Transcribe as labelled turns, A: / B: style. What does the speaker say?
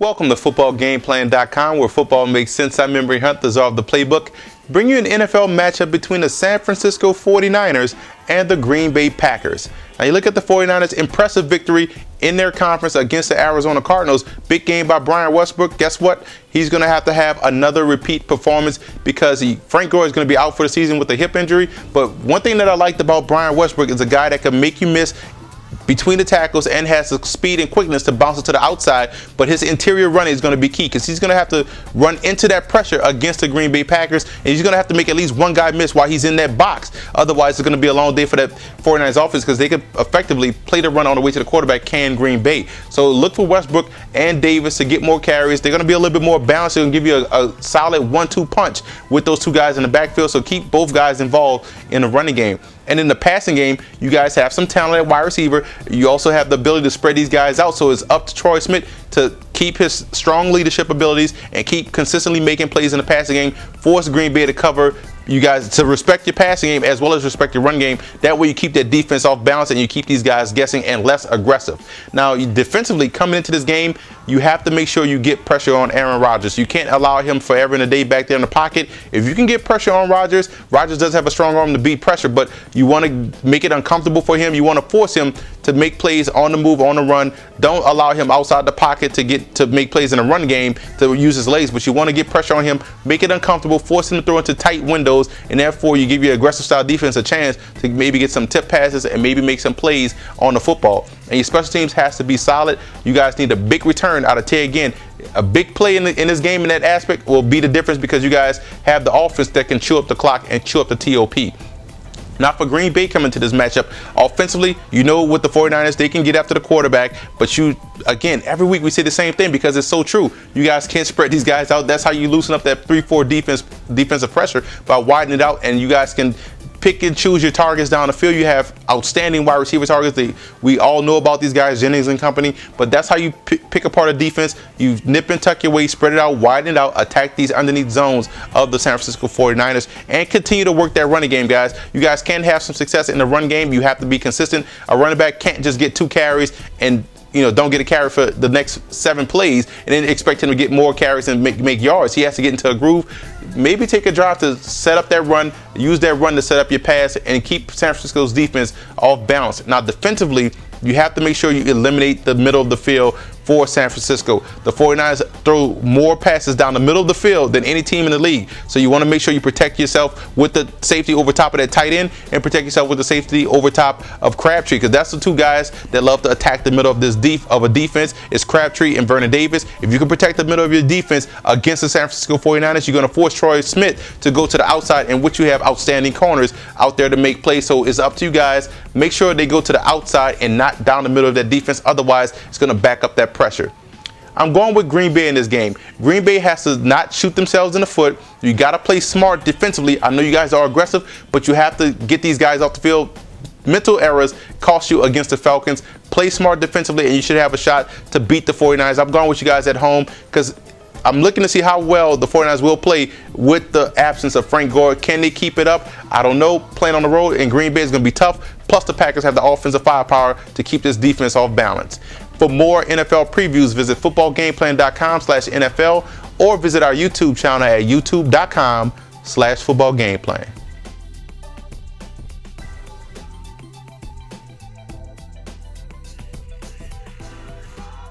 A: Welcome to footballgameplan.com, where football makes sense. I'm Memory Hunt, the czar of the playbook. Bring you an NFL matchup between the San Francisco 49ers and the Green Bay Packers. Now you look at the 49ers' impressive victory in their conference against the Arizona Cardinals. Big game by Brian Westbrook. Guess what? He's going to have another repeat performance because Frank Gore is going to be out for the season with a hip injury. But one thing that I liked about Brian Westbrook is a guy that can make you miss between the tackles and has the speed and quickness to bounce it to the outside, but his interior running is going to be key because he's going to have to run into that pressure against the Green Bay Packers, and he's going to have to make at least one guy miss while he's in that box. Otherwise, it's going to be a long day for that 49ers offense because they could effectively play the run on the way to the quarterback, can Green Bay. So look for Westbrook and Davis to get more carries. They're going to be a little bit more balanced and give you a solid 1-2 punch with those two guys in the backfield, so keep both guys involved in the running game. And in the passing game, you guys have some talent at wide receiver. You also have the ability to spread these guys out. So it's up to Troy Smith to keep his strong leadership abilities and keep consistently making plays in the passing game. Force Green Bay to cover you guys, to respect your passing game as well as respect your run game. That way you keep that defense off balance and you keep these guys guessing and less aggressive. Now, defensively, coming into this game, you have to make sure you get pressure on Aaron Rodgers. You can't allow him forever and a day back there in the pocket. If you can get pressure on Rodgers, Rodgers does have a strong arm to beat pressure, but you want to make it uncomfortable for him. You want to force him to make plays on the move, on the run. Don't allow him outside the pocket to make plays in a run game to use his legs, but you want to get pressure on him, make it uncomfortable, force him to throw into tight windows, and therefore you give your aggressive style defense a chance to maybe get some tip passes and maybe make some plays on the football. And your special teams has to be solid. You guys need a big return out of Tay again. A big play in this game in that aspect will be the difference because you guys have the offense that can chew up the clock and chew up the TOP. Now for Green Bay coming to this matchup, offensively, you know with the 49ers, they can get after the quarterback, but again, every week we say the same thing because it's so true. You guys can't spread these guys out. That's how you loosen up that 3-4 defensive pressure, by widening it out, and you guys can pick and choose your targets down the field. You have outstanding wide receiver targets. We all know about these guys, Jennings and company, but that's how you pick apart a defense. You nip and tuck your way, spread it out, widen it out, attack these underneath zones of the San Francisco 49ers, and continue to work that running game, guys. You guys can have some success in the run game. You have to be consistent. A running back can't just get 2 carries and don't get a carry for the next 7 plays and then expect him to get more carries and make yards. He has to get into a groove. Maybe take a drive to set up that run, use that run to set up your pass, and keep San Francisco's defense off balance. Now, defensively, you have to make sure you eliminate the middle of the field for San Francisco. The 49ers throw more passes down the middle of the field than any team in the league. So you want to make sure you protect yourself with the safety over top of that tight end and protect yourself with the safety over top of Crabtree, because that's the two guys that love to attack the middle of a defense. It's Crabtree and Vernon Davis. If you can protect the middle of your defense against the San Francisco 49ers, you're going to force Troy Smith to go to the outside, in which you have outstanding corners out there to make plays. So it's up to you guys. Make sure they go to the outside and not down the middle of that defense. Otherwise, it's going to back up that pressure. I'm going with Green Bay in this game. Green Bay has to not shoot themselves in the foot. You got to play smart defensively. I know you guys are aggressive, but you have to get these guys off the field. Mental errors cost you against the Falcons. Play smart defensively, and you should have a shot to beat the 49ers. I'm going with you guys at home because I'm looking to see how well the 49ers will play with the absence of Frank Gore. Can they keep it up? I don't know. Playing on the road in Green Bay is going to be tough. Plus, the Packers have the offensive firepower to keep this defense off balance. For more NFL previews, visit footballgameplan.com/NFL or visit our YouTube channel at youtube.com/footballgameplan.